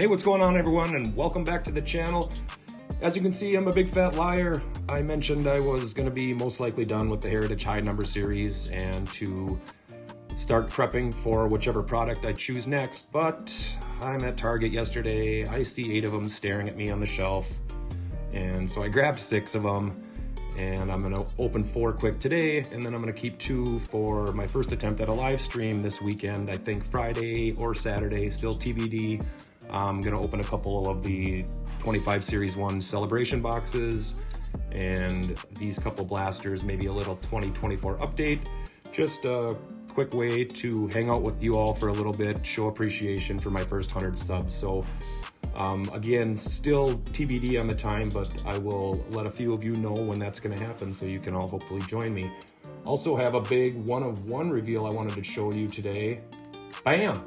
Hey, what's going on everyone, and welcome back to the channel. As you can see, I'm a big fat liar. I mentioned I was going to be most likely done with the Heritage High Number series and to start prepping for whichever product I choose next, but I'm at Target yesterday. I see 8 of them staring at me on the shelf, and so I grabbed 6 of them, and I'm going to open 4 quick today, and then I'm going to keep 2 for my first attempt at a live stream this weekend. I think Friday or Saturday, still TBD. I'm going to open a couple of the 25 Series 1 celebration boxes and these couple blasters, maybe a little 2024 update. Just a quick way to hang out with you all for a little bit, show appreciation for my first 100 subs. So again, still TBD on the time, but I will let a few of you know when that's going to happen so you can all hopefully join me. Also have a big one-of-one reveal I wanted to show you today. Bam!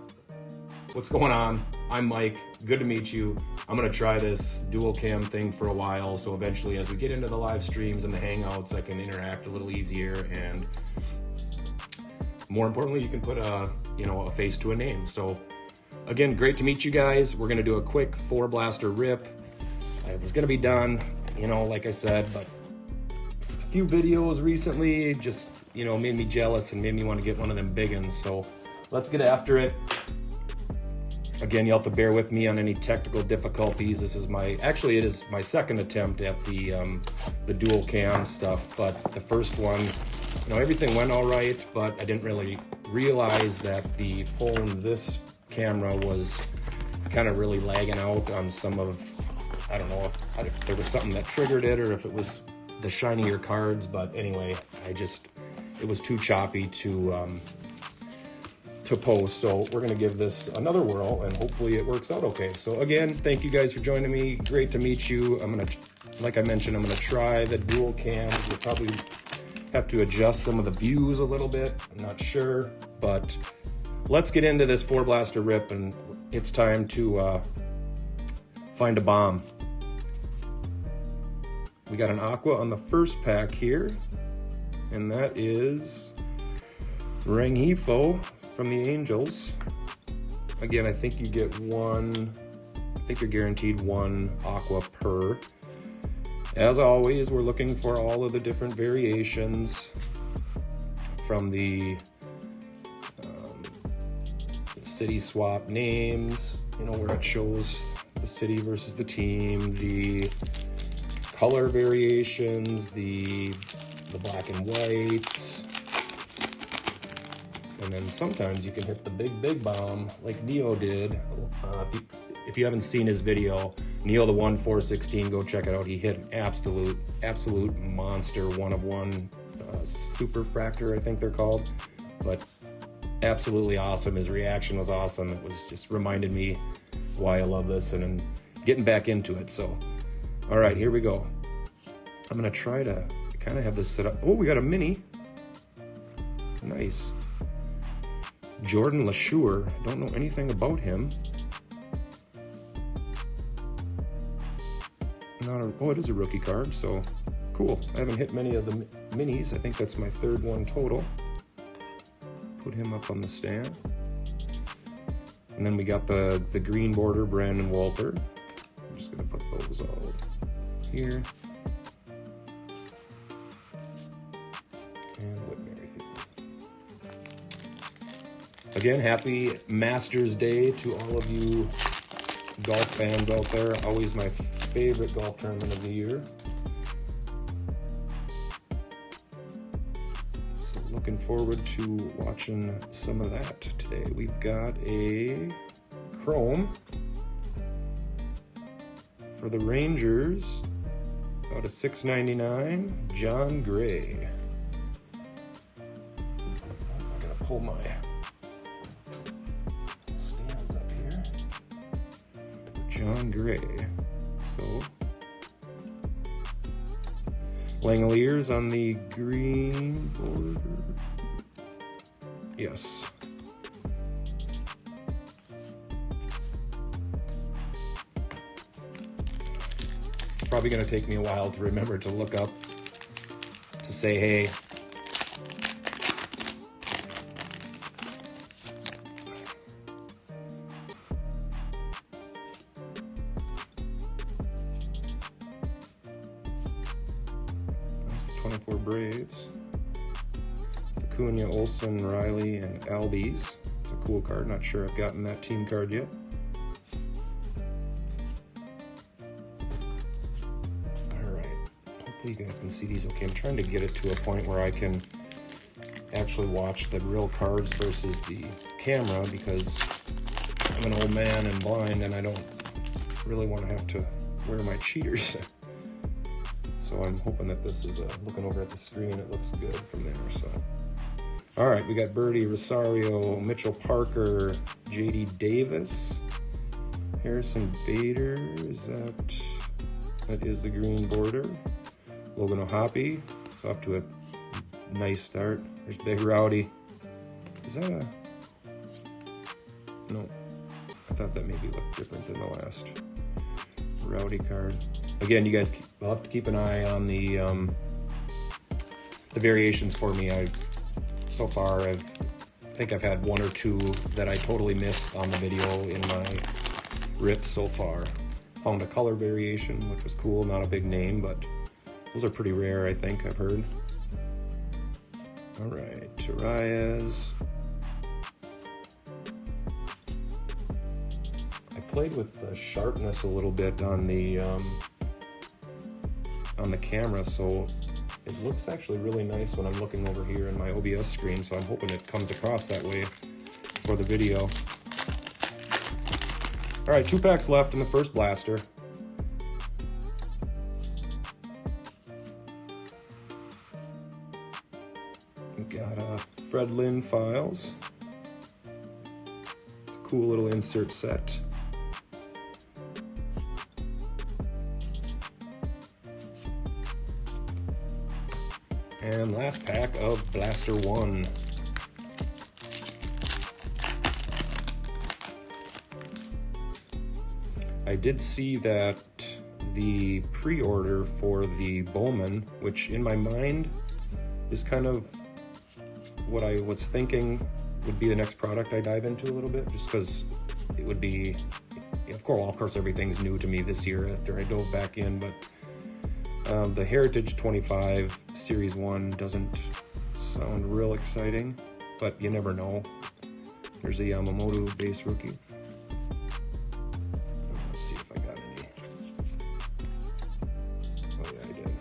What's going on? I'm Mike, good to meet you. I'm gonna try this dual cam thing for a while, so eventually as we get into the live streams and the hangouts, I can interact a little easier, and more importantly, you can put a face to a name. So again, great to meet you guys. We're gonna do a quick 4 blaster rip. I was gonna be done, like I said, but a few videos recently just, made me jealous and made me want to get one of them big ones. So let's get after it. Again, you'll have to bear with me on any technical difficulties. This is actually it is my second attempt at the dual cam stuff, but the first one, everything went all right, but I didn't really realize that the phone, this camera, was kind of really lagging out on some of, I don't know if there was something that triggered it or if it was the shinier cards, but anyway, it was too choppy to post, so we're gonna give this another whirl and hopefully it works out okay. So again, thank you guys for joining me. Great to meet you. Like I mentioned, I'm gonna try the dual cam. We'll probably have to adjust some of the views a little bit. I'm not sure, but let's get into this 4 blaster rip, and it's time to find a bomb. We got an aqua on the first pack here, and that is Rengifo from the Angels. Again, I think you get one, I think you're guaranteed 1 aqua per. As always, we're looking for all of the different variations from the city swap names, where it shows the city versus the team, the color variations, the black and whites. And then sometimes you can hit the big bomb like Neo did. If you haven't seen his video, Neo the 1416, go check it out. He hit an absolute monster one-of-one super fractor, I think they're called. But absolutely awesome. His reaction was awesome. It was just reminded me why I love this and getting back into it. So, all right, here we go. I'm gonna try to kind of have this set up. Oh, we got a mini. Nice. Jordan LaSure, don't know anything about him. Oh, it is a rookie card, so cool. I haven't hit many of the minis. I think that's my 3rd one total. Put him up on the stand. And then we got the green border, Brandon Walter. I'm just gonna put those all here. And Whitney. Again, happy Masters Day to all of you golf fans out there. Always my favorite golf tournament of the year. So looking forward to watching some of that today. We've got a chrome for the Rangers, about a $6.99, John Gray. I'm gonna pull my John Gray. So Langoliers on the green border. Yes. It's probably going to take me a while to remember to look up to say hey. 24 Braves. Acuna, Olsen, Riley, and Albies. It's a cool card. Not sure I've gotten that team card yet. Alright. Hopefully you guys can see these okay. I'm trying to get it to a point where I can actually watch the real cards versus the camera, because I'm an old man and blind and I don't really want to have to wear my cheaters. So I'm hoping that this is looking over at the screen, it looks good from there. So, all right, we got Birdie, Rosario, Mitchell Parker, JD Davis, Harrison Bader. That is the green border. Logan O'Hoppe. It's off to a nice start. There's Big Rowdy. Is that a... No. I thought that maybe looked different than the last Rowdy card. Again, you guys will have to keep an eye on the variations for me. So far, I think I've had one or two that I totally missed on the video in my rips so far. Found a color variation, which was cool. Not a big name, but those are pretty rare, I think, I've heard. All right, Taraez. I played with the sharpness a little bit on the camera, so it looks actually really nice when I'm looking over here in my OBS screen, so I'm hoping it comes across that way for the video. All right, 2 packs left in the first blaster. We got Fred Lynn files. It's a cool little insert set. And last pack of Blaster 1. I did see that the pre-order for the Bowman, which in my mind is kind of what I was thinking would be the next product I dive into a little bit, just because it would be, of course, everything's new to me this year after I dove back in, but the Heritage 25 Series 1 doesn't sound real exciting, but you never know. There's a Yamamoto base rookie. Let's see if I got any. Oh yeah, I did.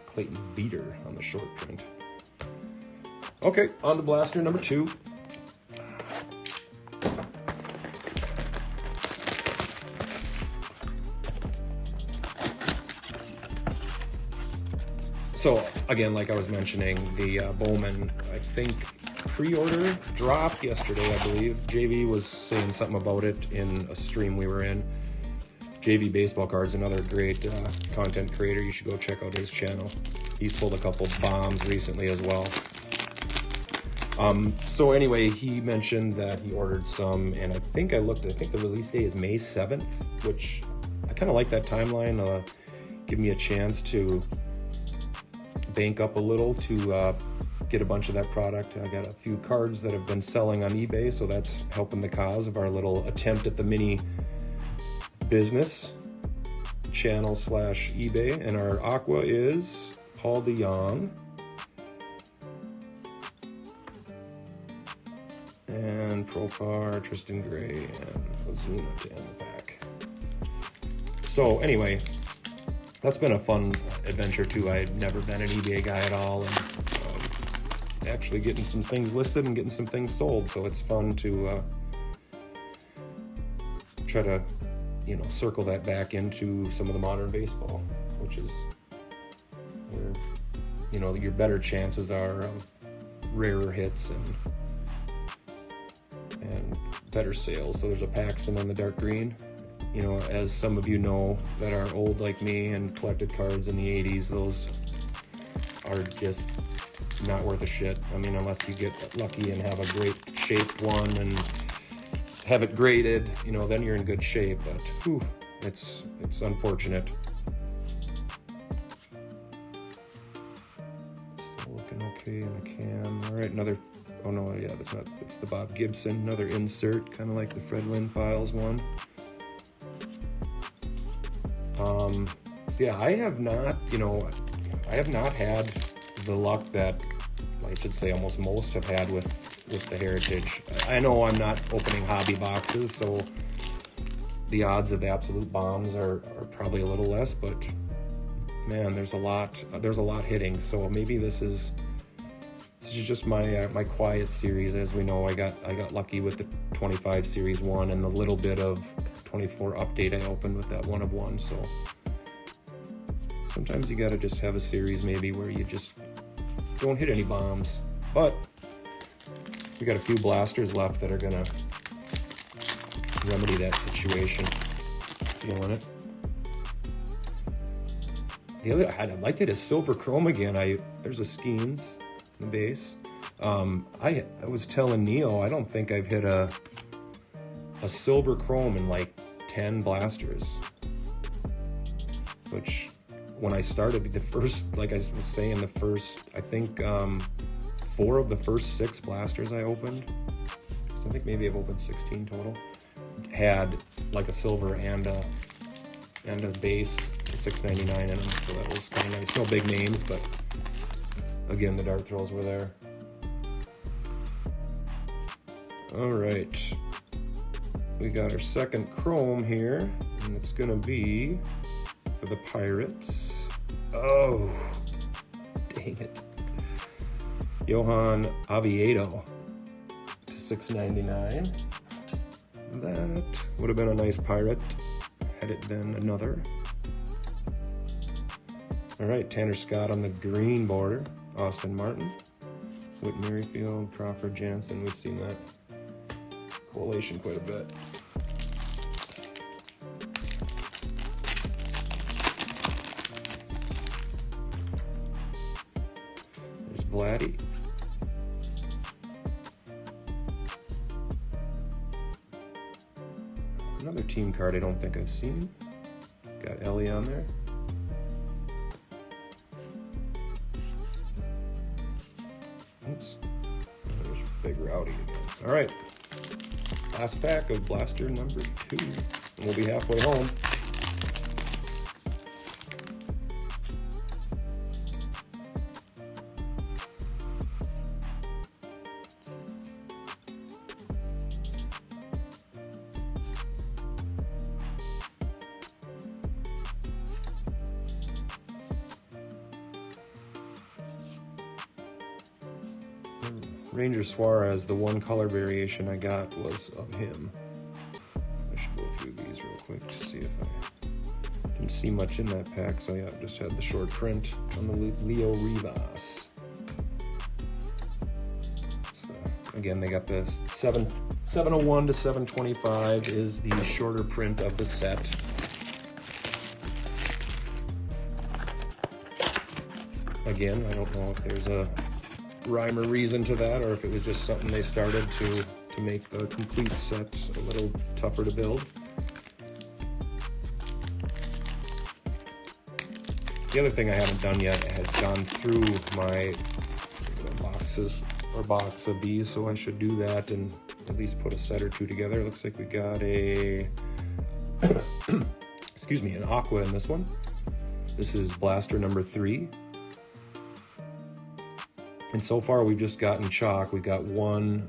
Clayton Beater on the short print. Okay, on to blaster number 2. So again, like I was mentioning, the Bowman, I think pre-order dropped yesterday, I believe. JV was saying something about it in a stream we were in. JV Baseball Cards, another great content creator. You should go check out his channel. He's pulled a couple bombs recently as well. So anyway, he mentioned that he ordered some, and I think the release date is May 7th, which I kind of like that timeline. Give me a chance to bank up a little to get a bunch of that product. I got a few cards that have been selling on eBay, so that's helping the cause of our little attempt at the mini business channel / eBay. And our Aqua is Paul DeJong and Profar, Tristan Gray, and Ozuna to end the pack. So anyway, that's been a fun adventure too. I've never been an eBay guy at all, and actually getting some things listed and getting some things sold. So it's fun to try to, circle that back into some of the modern baseball, which is where, your better chances are of rarer hits and better sales. So there's a Paxton on the dark green. As some of you know that are old like me and collected cards in the 80s, those are just not worth a shit. I mean, unless you get lucky and have a great shaped one and have it graded, then you're in good shape, but whew, it's unfortunate. Still looking okay in the cam. All right, another, oh no, yeah, it's the Bob Gibson, another insert, kind of like the Fred Lynn Files one. So yeah, I have not, I have not had the luck that I should say almost most have had with the Heritage. I know I'm not opening hobby boxes, so the odds of absolute bombs are probably a little less, but man, there's a lot hitting. So maybe this is just my my quiet series. As we know, I got lucky with the 25 series 1 and the little bit of 24 update I opened with that 1 of 1. So sometimes you gotta just have a series maybe where you just don't hit any bombs. But we got a few blasters left that are gonna remedy that situation. Feeling it. The other I liked it is silver chrome again. There's a Skeens in the base. I was telling Neil, I don't think I've hit a silver chrome in like 10 blasters. Which when I started the first, like I was saying, the first, I think 4 of the first 6 blasters I opened, so I think maybe I've opened 16 total, had like a silver and a base $6.99 in them, so that was kind of nice. No big names, but again, the dart throws were there. All right, we got our second chrome here, and it's gonna be for the Pirates. Oh, dang it. Johan Oviedo to $6.99. That would have been a nice Pirate had it been another. All right, Tanner Scott on the green border. Austin Martin, Whit Merrifield, Crawford Jansen. We've seen that collation quite a bit. There's Vladdy. Another team card I don't think I've seen. Got Ellie on there. Oops. There's Big Rowdy again. All right. Last pack of blaster number 2. And we'll be halfway home. Ranger Suarez, the one color variation I got was of him. I should go through these real quick to see if I didn't see much in that pack. So yeah, just had the short print on the Leo Rivas. So, again, they got the 701 to 725 is the shorter print of the set. Again, I don't know if there's a rhyme or reason to that, or if it was just something they started to make the complete set a little tougher to build. The other thing I haven't done yet has gone through my box of these, so I should do that and at least put a set or two together. It looks like we got a excuse me, an aqua in this one. This is blaster number 3. And so far we've just gotten chalk. We got one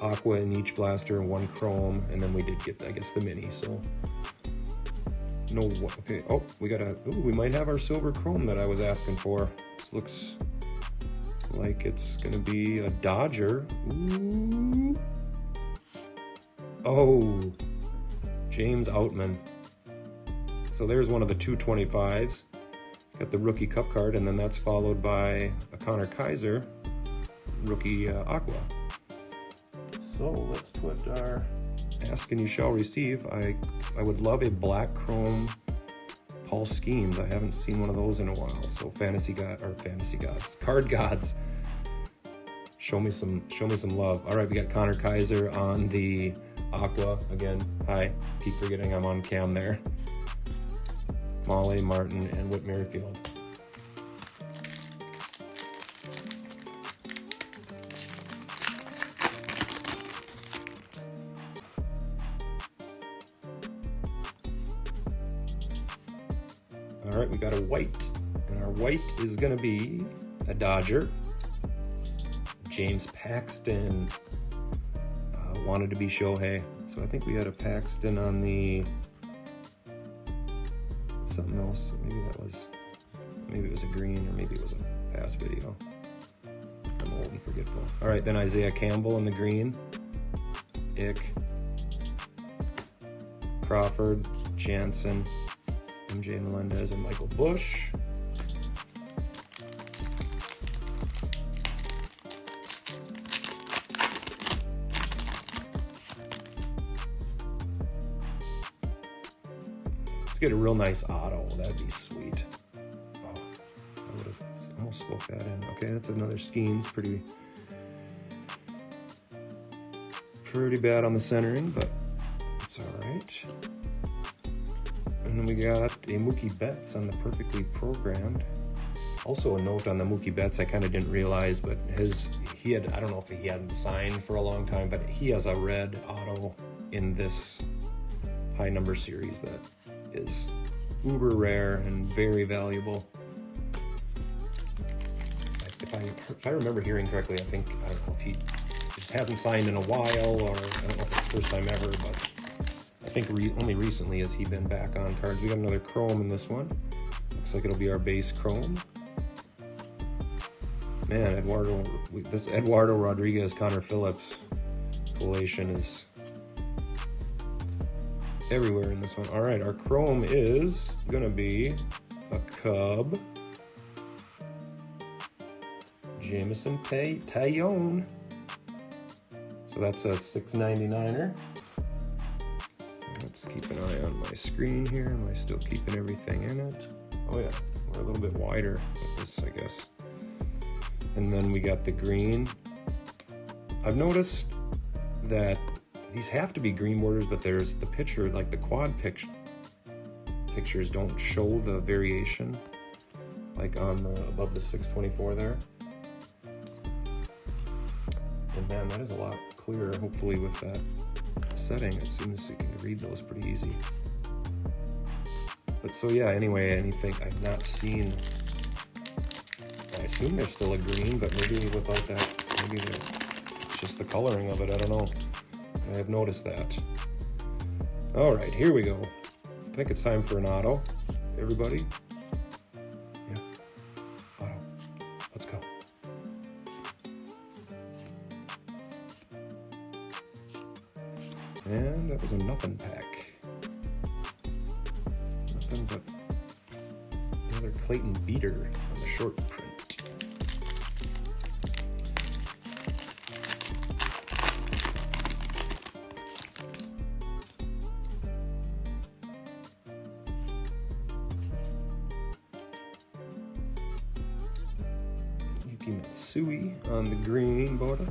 aqua in each blaster and 1 chrome, and then we did get, I guess, the mini. So no, okay. Oh, we might have our silver chrome that I was asking for. This looks like it's gonna be a Dodger. Ooh. Oh, James Outman. So there's one of the 225s. Got the rookie cup card, and then that's followed by a Connor Kaiser rookie aqua. So let's put our ask and you shall receive. I would love a black chrome Paul Skeens. I haven't seen one of those in a while. So card gods, show me some love. All right, we got Connor Kaiser on the aqua again. Hi, keep forgetting I'm on cam there. Molly, Martin, and Whit Merrifield. All right, we got a white And our white is gonna be a Dodger. James Paxton. Wanted to be Shohei. So I think we had a Paxton on the something else. Maybe it was a green, or maybe it was a past video. I'm old and forgetful. All right, then Isaiah Campbell in the green. Ick. Crawford, Jansen, MJ Melendez, and Michael Bush. Let's get a real nice auto. That'd be sweet. Oh, I would have almost spoke that in. Okay, that's another Skeens. Pretty bad on the centering, but it's all right. And then we got a Mookie Betts on the Perfectly Programmed. Also a note on the Mookie Betts, I kind of didn't realize, but he had, I don't know if he hadn't signed for a long time, but he has a red auto in this high number series that is uber rare and very valuable. If I remember hearing correctly, I don't know if he just hasn't signed in a while, or I don't know if it's the first time ever, but I think only recently has he been back on cards. We got another chrome in this one. Looks like it'll be our base chrome. Man, this Eduardo Rodriguez, Connor Phillips collation is everywhere in this one. All right, our chrome is gonna be a Cub. Jamison Tyone. So that's a 699er. Let's keep an eye on my screen here. Am I still keeping everything in it? Oh yeah, we're a little bit wider with this, I guess. And then we got the green. I've noticed that these have to be green borders, but there's the picture, like the quad pictures don't show the variation, like on above the 624 there. And man, that is a lot clearer, hopefully with that setting. It seems you can read those pretty easy. But so yeah, anyway, anything I've not seen, I assume they're still a green, but maybe without that, maybe it's just the coloring of it, I don't know. I have noticed that. All right, here we go. I think it's time for an auto, everybody. Yeah, auto, let's go. And that was a nothing pack. Nothing but another Clayton Beater on the short print. Yuki Matsui on the green border.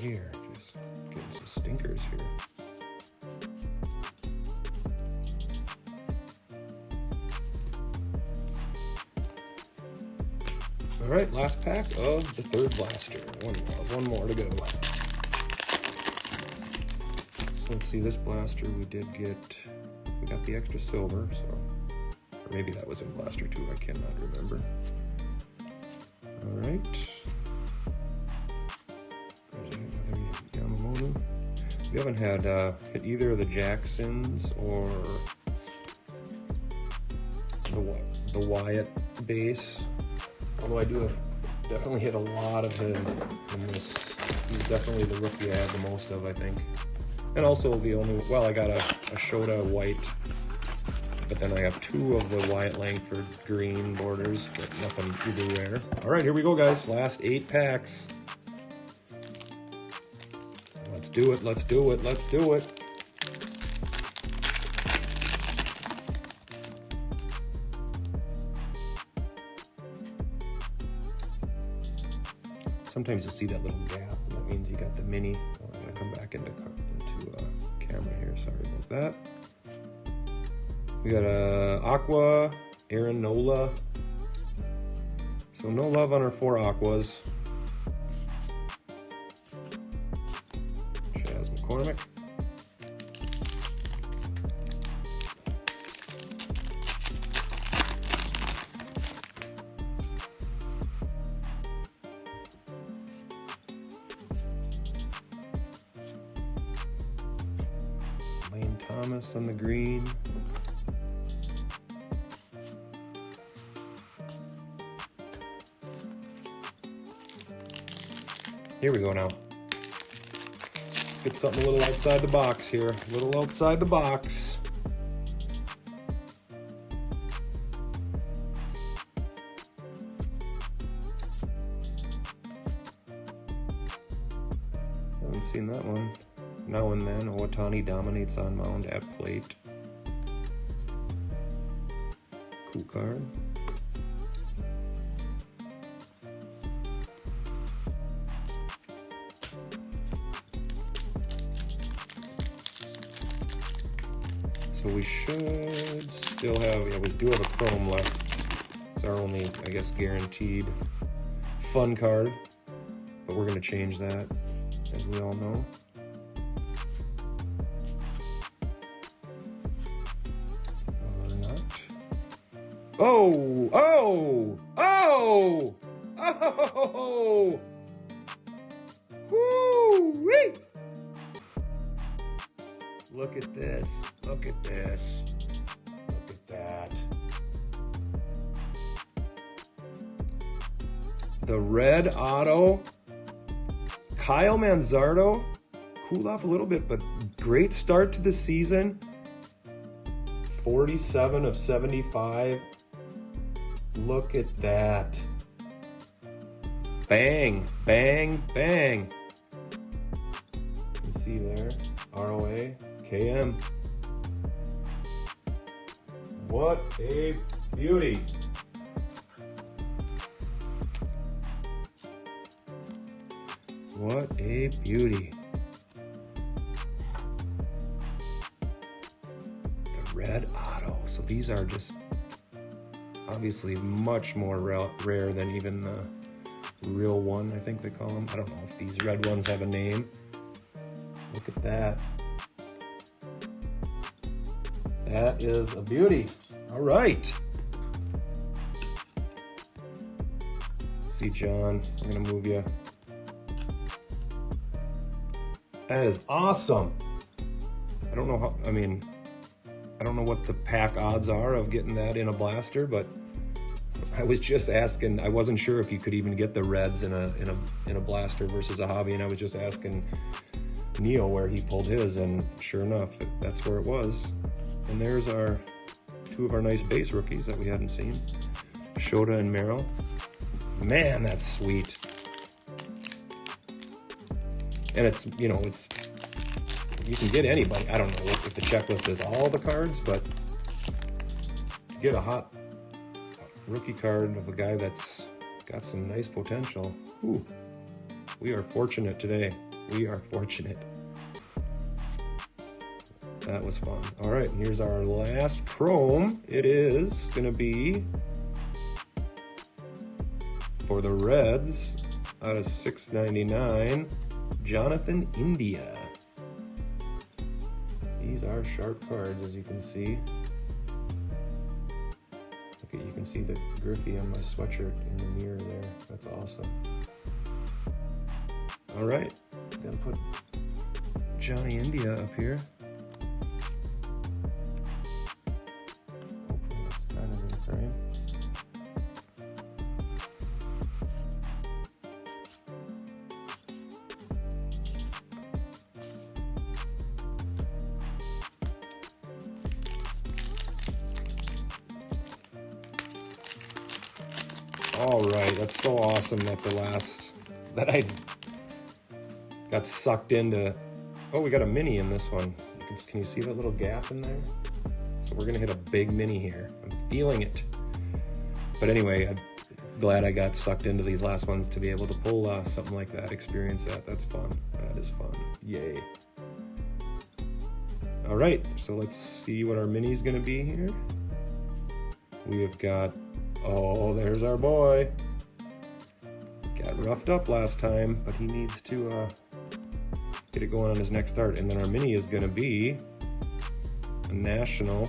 Here, just getting some stinkers here. All right, last pack of the third blaster. One more to go. So let's see, this blaster we got the extra silver, so, or maybe that was in blaster 2, I cannot remember. All right. We haven't had hit either of the Jacksons or the Wyatt base, although I do have definitely hit a lot of him in this. He's definitely the rookie I had the most of, I think. And also the only, well, I got a Shota white, but then I have 2 of the Wyatt Langford green borders, but nothing uber rare. All right, here we go, guys. Last 8 packs. Let's do it, let's do it, let's do it. sometimes you'll see that little gap, and that means you got the mini. Oh, I'm gonna come back into camera here, sorry about that. We got a Aqua, Aaron Nola. So no love on our 4 Aquas. Chaz McCormick. Lane Thomas on the green. Here we go now. Let's get something a little outside the box here. A little outside the box. Haven't seen that one. Now and then, Owatani dominates on mound at plate. Cool card. So we should still have, yeah, we do have a chrome left. It's our only, I guess, guaranteed fun card, but we're gonna change that, as we all know. Or not. Oh, oh, oh, oh, woo-wee! Look at this. Look at this. Look at that. The red auto. Kyle Manzardo. Cooled off a little bit, but great start to the season. 47 of 75. Look at that. Bang, bang, bang. You can see there. ROA. KM. What a beauty. What a beauty. The red auto. So these are just obviously much more rare than even the real one, I think they call them. I don't know if these red ones have a name. Look at that. That is a beauty. All right. See, John, I'm gonna move you. That is awesome. I don't know how, I mean, I don't know what the pack odds are of getting that in a blaster, but I was just asking, I wasn't sure if you could even get the reds in a blaster versus a hobby, and I was just asking Neil where he pulled his, and sure enough, that's where it was. And there's our 2 of our nice base rookies that we hadn't seen. Shota and Merrill. Man, that's sweet. And it's, you know, it's, you can get anybody. I don't know if the checklist is all the cards, but to get a hot rookie card of a guy that's got some nice potential. Ooh, we are fortunate today. We are fortunate. That was fun. All right, and here's our last chrome. It is gonna be for the Reds out of 699, Jonathan India. These are sharp cards, as you can see. Okay, you can see the Griffey on my sweatshirt in the mirror there. That's awesome. All right, gotta put Johnny India up here. Hopefully that's kind of in frame. All right, that's so awesome that I got sucked into. Oh, we got a mini in this one. Can you see that little gap in there? So we're gonna hit a big mini here. I'm feeling it. But anyway, glad I got sucked into these last ones to be able to pull something like that, experience that. That's fun. That is fun. Yay. All right, so let's see what our mini is gonna be here. We have got, oh, there's our boy. Got roughed up last time, but he needs to get it going on his next start. And then our mini is gonna be a National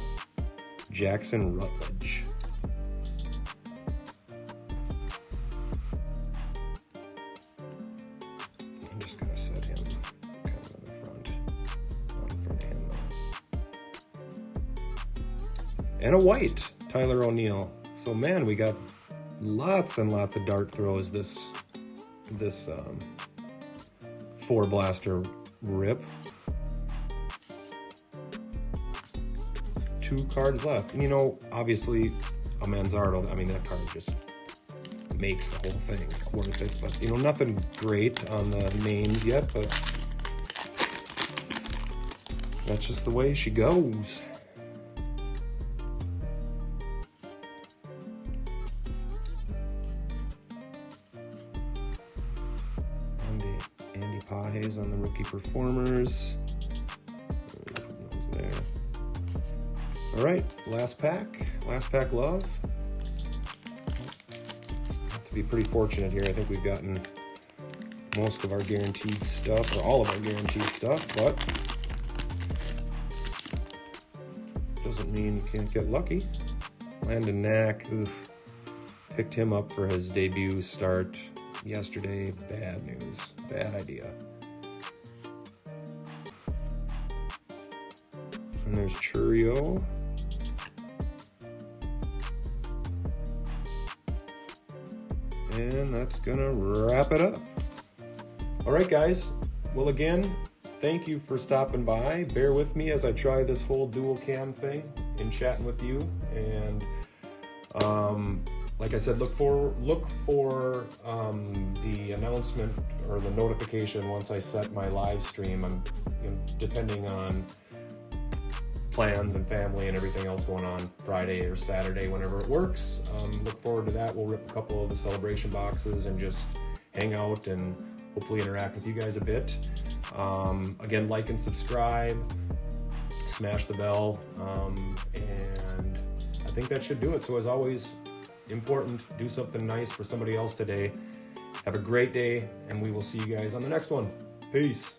Jackson Rutledge. I'm just gonna set him kind of in the front, not in front of him though. And a white Tyler O'Neill. So man, we got lots and lots of dart throws this 4-blaster rip. 2 cards left. And you know, obviously a Manzardo, I mean, that card just makes the whole thing worth it. But you know, nothing great on the names yet, but that's just the way she goes. Andy Pajes on the rookie performers. Put those there. All right, last pack love. Have to be pretty fortunate here. I think we've gotten most of our guaranteed stuff, or all of our guaranteed stuff, but doesn't mean you can't get lucky. Landon Knack, oof. Picked him up for his debut start yesterday. Bad news, bad idea. And there's Churio. And that's gonna wrap it up. All right, guys. Well, again, thank you for stopping by. Bear with me as I try this whole dual cam thing and chatting with you. And like I said, look for the announcement or the notification once I set my live stream. I'm, you know, depending on plans and family and everything else going on Friday or Saturday, whenever it works. Look forward to that. We'll rip a couple of the celebration boxes and just hang out and hopefully interact with you guys a bit. Again, like and subscribe, smash the bell, and I think that should do it. So as always, important, do something nice for somebody else today. Have a great day, and we will see you guys on the next one. Peace.